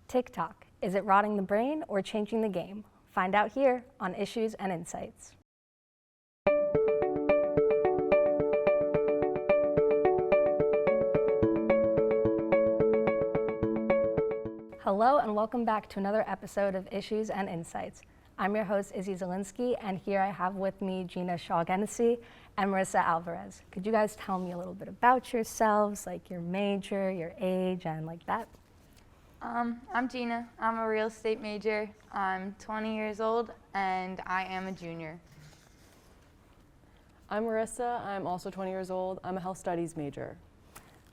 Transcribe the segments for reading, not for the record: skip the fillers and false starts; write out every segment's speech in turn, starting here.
TikTok, is it rotting the brain or changing the game? Find out here on Issues and Insights. Hello and welcome back to another episode of Issues and Insights. I'm your host, Izzy Zielinski, and here I have with me Gina Shaw-Genesi and Marissa Alvarez. Could you guys tell me a little bit about yourselves, like your major, your age, and like that? I'm Gina. I'm a real estate major. I'm 20 years old, and I am a junior. I'm Marissa. I'm also 20 years old. I'm a health studies major.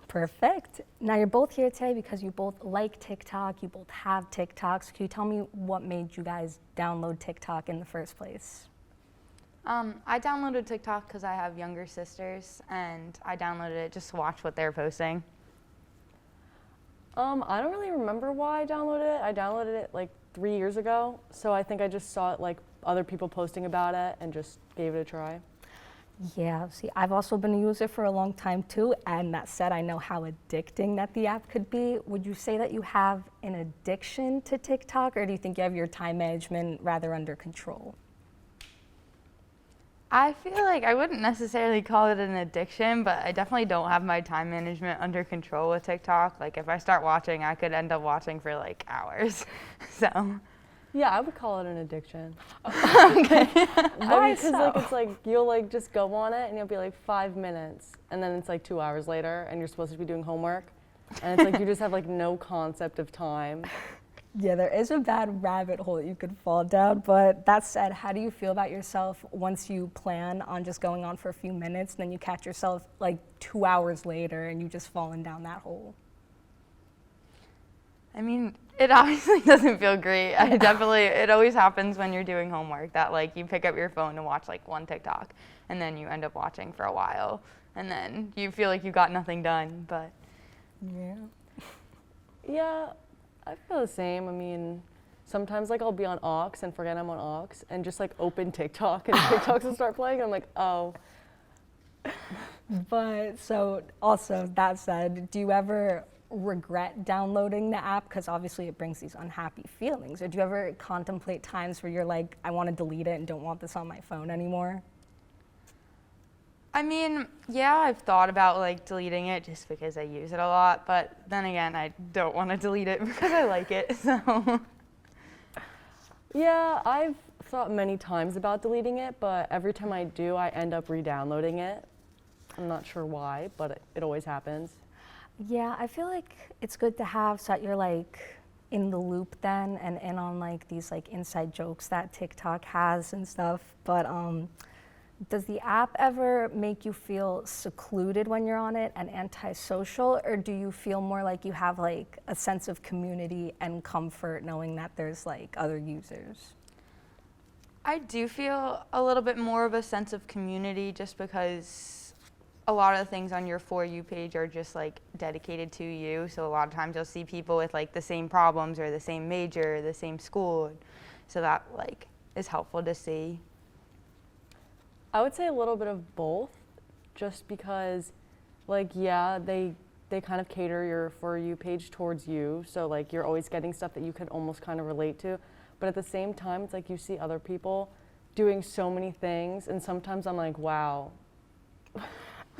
Perfect. Now you're both here today because you both like TikTok, you both have TikToks. Can you tell me what made you guys download TikTok in the first place? I downloaded TikTok because I have younger sisters, and I downloaded it just to watch what they're posting. I don't really remember why I downloaded it. I downloaded it like 3 years ago, so I think I just saw it like other people posting about it and just gave it a try. Yeah, see, I've also been a user for a long time too, and that said, I know how addicting that the app could be. Would you say that you have an addiction to TikTok, or do you think you have your time management rather under control? I feel like I wouldn't necessarily call it an addiction, but I definitely don't have my time management under control with TikTok. Like if I start watching, I could end up watching for like hours. So. Yeah, I would call it an addiction. Okay. Why Because so? like it's like you'll like just go on it and you'll be like 5 minutes, and then it's like 2 hours later, and you're supposed to be doing homework, and it's like you just have like no concept of time. Yeah, there is a bad rabbit hole that you could fall down, but that said, how do you feel about yourself once you plan on just going on for a few minutes, then you catch yourself like 2 hours later and you just fallen down that hole? I mean, it obviously doesn't feel great. It always happens when you're doing homework that like you pick up your phone to watch like one TikTok and then you end up watching for a while and then you feel like you got nothing done, but. Yeah. Yeah, I feel the same. I mean, sometimes like I'll be on aux and forget I'm on aux and just like open TikTok and TikToks will start playing and I'm like, oh. But so also that said, do you ever regret downloading the app because obviously it brings these unhappy feelings, or do you ever contemplate times where you're like, I want to delete it and don't want this on my phone anymore? I mean, yeah, I've thought about like deleting it just because I use it a lot, but then again, I don't want to delete it because I like it, so. Yeah, I've thought many times about deleting it, but every time I do, I end up re-downloading it. I'm not sure why, but it always happens. Yeah, I feel like it's good to have so that you're like in the loop then and in on like these like inside jokes that TikTok has and stuff. But does the app ever make you feel secluded when you're on it and antisocial, or do you feel more like you have like a sense of community and comfort knowing that there's like other users? I do feel a little bit more of a sense of community just because a lot of the things on your For You page are just like dedicated to you. So a lot of times you'll see people with like the same problems or the same major, or the same school. So that like is helpful to see. I would say a little bit of both, just because like, yeah, they kind of cater your For You page towards you. So like you're always getting stuff that you can almost kind of relate to. But at the same time, it's like you see other people doing so many things. And sometimes I'm like, wow.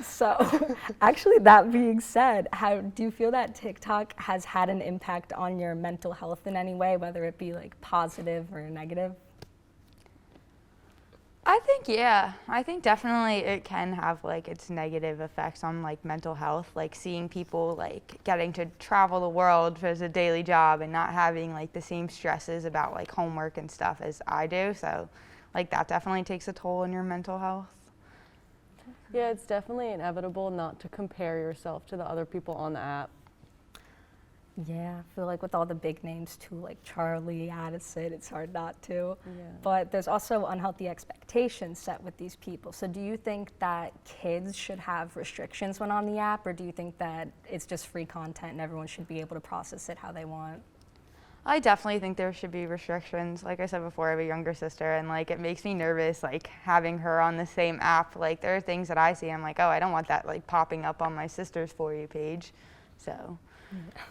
So actually, that being said, how do you feel that TikTok has had an impact on your mental health in any way, whether it be like positive or negative? I think, yeah. I think definitely it can have like its negative effects on like mental health, like seeing people like getting to travel the world as a daily job and not having like the same stresses about like homework and stuff as I do. So like that definitely takes a toll on your mental health. Yeah, it's definitely inevitable not to compare yourself to the other people on the app. Yeah, I feel like with all the big names too, like Charlie, Addison, it's hard not to. Yeah. But there's also unhealthy expectations set with these people. So do you think that kids should have restrictions when on the app, or do you think that it's just free content and everyone should be able to process it how they want? I definitely think there should be restrictions. Like I said before, I have a younger sister, and like it makes me nervous, like having her on the same app. Like there are things that I see, I'm like, oh, I don't want that like popping up on my sister's For You page. So. Yeah,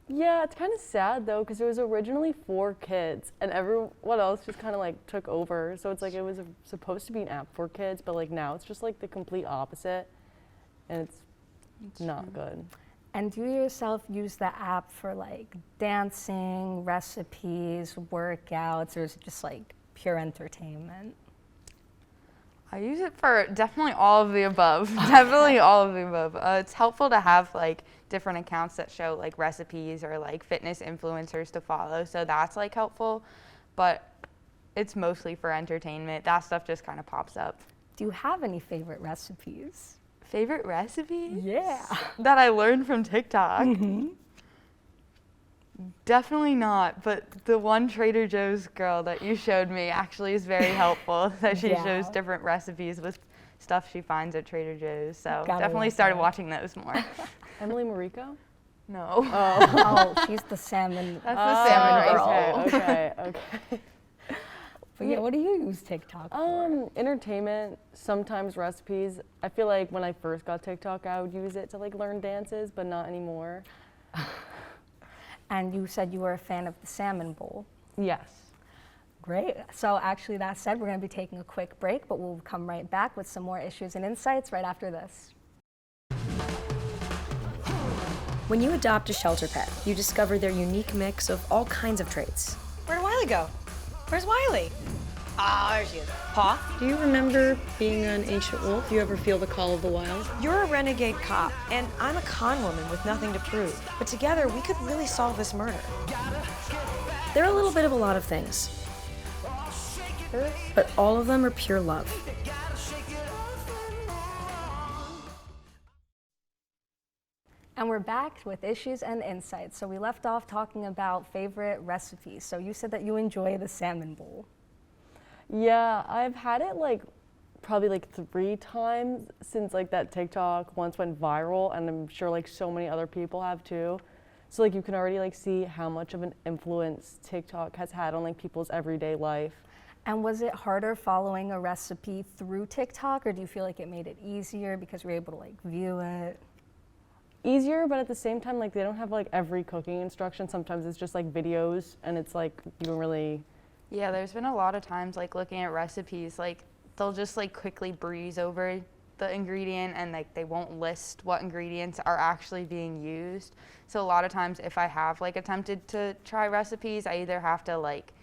Yeah, it's kind of sad though, because it was originally for kids, and everyone else just kind of like took over. So it's like it was supposed to be an app for kids, but like now it's just like the complete opposite, and it's not good. And do you yourself use the app for like dancing, recipes, workouts, or is it just like pure entertainment? I use it for definitely all of the above. Definitely all of the above. It's helpful to have like different accounts that show like recipes or like fitness influencers to follow. So that's like helpful, but it's mostly for entertainment. That stuff just kind of pops up. Do you have any favorite recipes? Favorite recipes? Yeah. That I learned from TikTok? Definitely not, but the one Trader Joe's girl that you showed me actually is very helpful, that she shows different recipes with stuff she finds at Trader Joe's. So definitely started watching those more. Emily Mariko? No. Oh, she's the salmon. That's the salmon girl. Okay. But yeah, what do you use TikTok for? Entertainment, sometimes recipes. I feel like when I first got TikTok, I would use it to like learn dances, but not anymore. And you said you were a fan of the salmon bowl. Yes. Great. So actually, that said, we're going to be taking a quick break, but we'll come right back with some more issues and insights right after this. When you adopt a shelter pet, you discover their unique mix of all kinds of traits. Where'd Wiley go? Where's Wiley? Ah, there she is. Paw? Do you remember being an ancient wolf? Do you ever feel the call of the wild? You're a renegade cop, and I'm a con woman with nothing to prove. But together, we could really solve this murder. They're a little bit of a lot of things, but all of them are pure love. And we're back with issues and insights. So we left off talking about favorite recipes. So you said that you enjoy the salmon bowl. Yeah, I've had it like probably like 3 times since like that TikTok once went viral, and I'm sure like so many other people have too. So like you can already like see how much of an influence TikTok has had on like people's everyday life. And was it harder following a recipe through TikTok, or do you feel like it made it easier because you're able to like view it? Easier, but at the same time, like they don't have like every cooking instruction. Sometimes it's just like videos, and it's like you don't really. Yeah, there's been a lot of times like looking at recipes, like they'll just like quickly breeze over the ingredient, and like they won't list what ingredients are actually being used. So a lot of times if I have like attempted to try recipes, I either have to like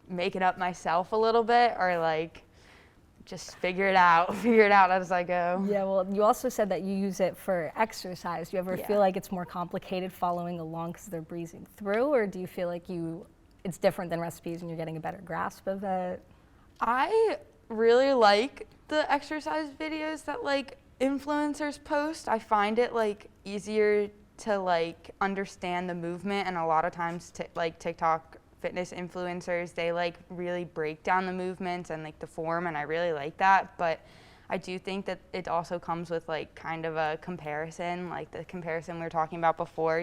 make it up myself a little bit, or like just figure it out as I go. Yeah, well, you also said that you use it for exercise. Do you ever Yeah. feel like it's more complicated following along because they're breezing through, or do you feel like it's different than recipes and you're getting a better grasp of it? I really like the exercise videos that like influencers post. I find it like easier to like understand the movement, and a lot of times like TikTok fitness influencers, they like really break down the movements and like the form, and I really like that. But I do think that it also comes with like kind of a comparison, like the comparison we were talking about before.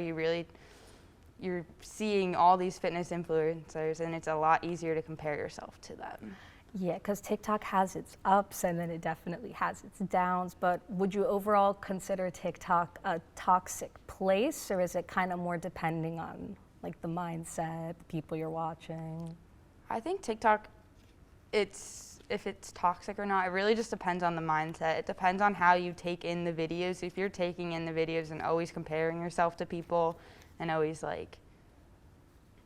You're seeing all these fitness influencers, and it's a lot easier to compare yourself to them. Yeah, because TikTok has its ups and then it definitely has its downs. But would you overall consider TikTok a toxic place, or is it kind of more depending on like the mindset, the people you're watching? I think TikTok, if it's toxic or not, it really just depends on the mindset. It depends on how you take in the videos. If you're taking in the videos and always comparing yourself to people and always like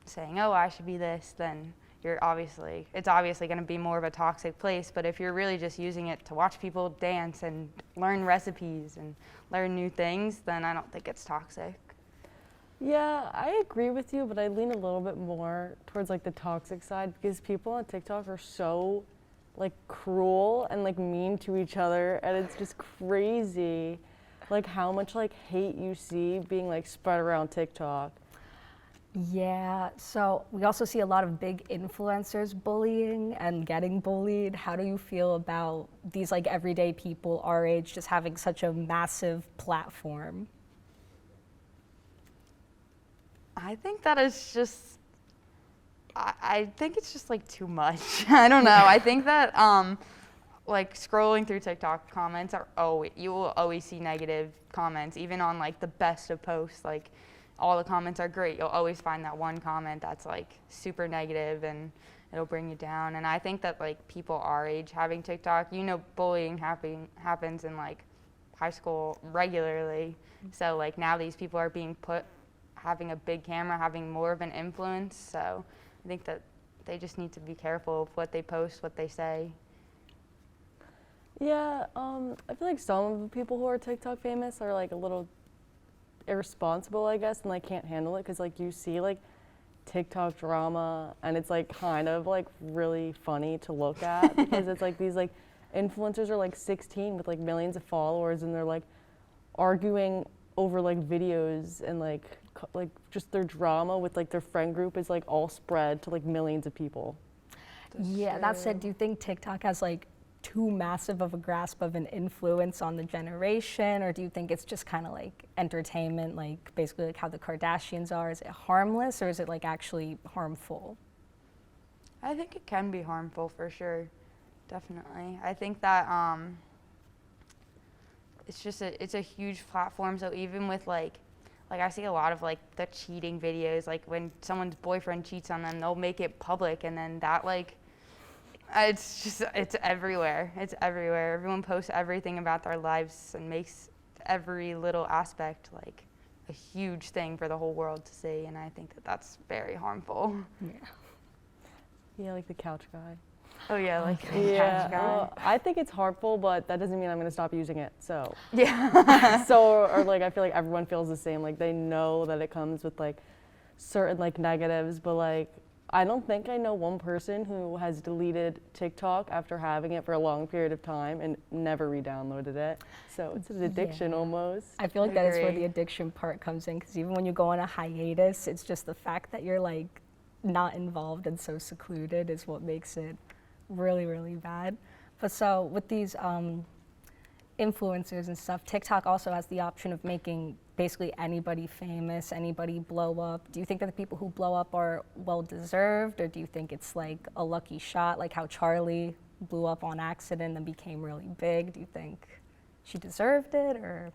saying, oh, I should be this, then it's obviously going to be more of a toxic place. But if you're really just using it to watch people dance and learn recipes and learn new things, then I don't think it's toxic. Yeah, I agree with you, but I lean a little bit more towards like the toxic side, because people on TikTok are so like cruel and like mean to each other, and it's just crazy like how much like hate you see being like spread around TikTok. Yeah, so we also see a lot of big influencers bullying and getting bullied. How do you feel about these like everyday people our age just having such a massive platform? I think that is just, I think it's just like too much. I don't know. I think that like scrolling through TikTok comments you will always see negative comments, even on like the best of posts. Like all the comments are great. You'll always find that one comment that's like super negative and it'll bring you down. And I think that like people our age having TikTok, you know, bullying happens in like high school regularly. So like now these people are being having a big camera, having more of an influence. So I think that they just need to be careful of what they post, what they say. Yeah, I feel like some of the people who are TikTok famous are like a little irresponsible, I guess, and like can't handle it because like you see like TikTok drama and it's like kind of like really funny to look at because it's like these like influencers are like 16 with like millions of followers and they're like arguing over like videos and like just their drama with like their friend group is like all spread to like millions of people. Yeah, that said, do you think TikTok has like too massive of a grasp of an influence on the generation, or do you think it's just kind of like entertainment, like basically like how the Kardashians are? Is it harmless or is it like actually harmful? I think it can be harmful for sure, definitely. I think that it's a huge platform, so even with like I see a lot of like the cheating videos, like when someone's boyfriend cheats on them, they'll make it public and then that like, it's everywhere. It's everywhere. Everyone posts everything about their lives and makes every little aspect like a huge thing for the whole world to see, and I think that that's very harmful. Yeah, like the couch guy. Oh yeah, like Yeah, couch guy. I think it's harmful, but that doesn't mean I'm gonna stop using it. So Yeah. or like I feel like everyone feels the same. Like they know that it comes with like certain like negatives, but like I don't think I know one person who has deleted TikTok after having it for a long period of time and never re-downloaded it. So it's an addiction almost. I feel like that is where agree. the addiction part comes in, because even when you go on a hiatus, it's just the fact that you're like not involved and so secluded is what makes it really, really bad. But so with these influencers and stuff, TikTok also has the option of making basically anybody famous, anybody blow up. Do you think that the people who blow up are well deserved, or do you think it's like a lucky shot, like how Charlie blew up on accident and became really big? Do you think she deserved it, or?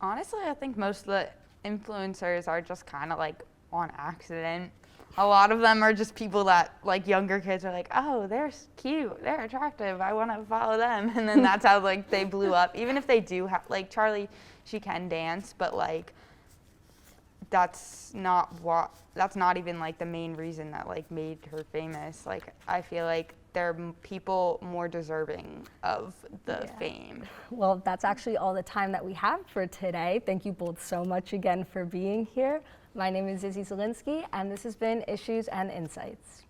Honestly, I think most of the influencers are just kind of like on accident. A lot of them are just people that like younger kids are like, oh, they're cute, they're attractive, I want to follow them, and then that's how like they blew up. Even if they do have like Charlie, she can dance, but like that's not even like the main reason that like made her famous. Like I feel like there are people more deserving of the fame. Well, that's actually all the time that we have for today. Thank you both so much again for being here. My name is Izzy Zielinski, and this has been Issues and Insights.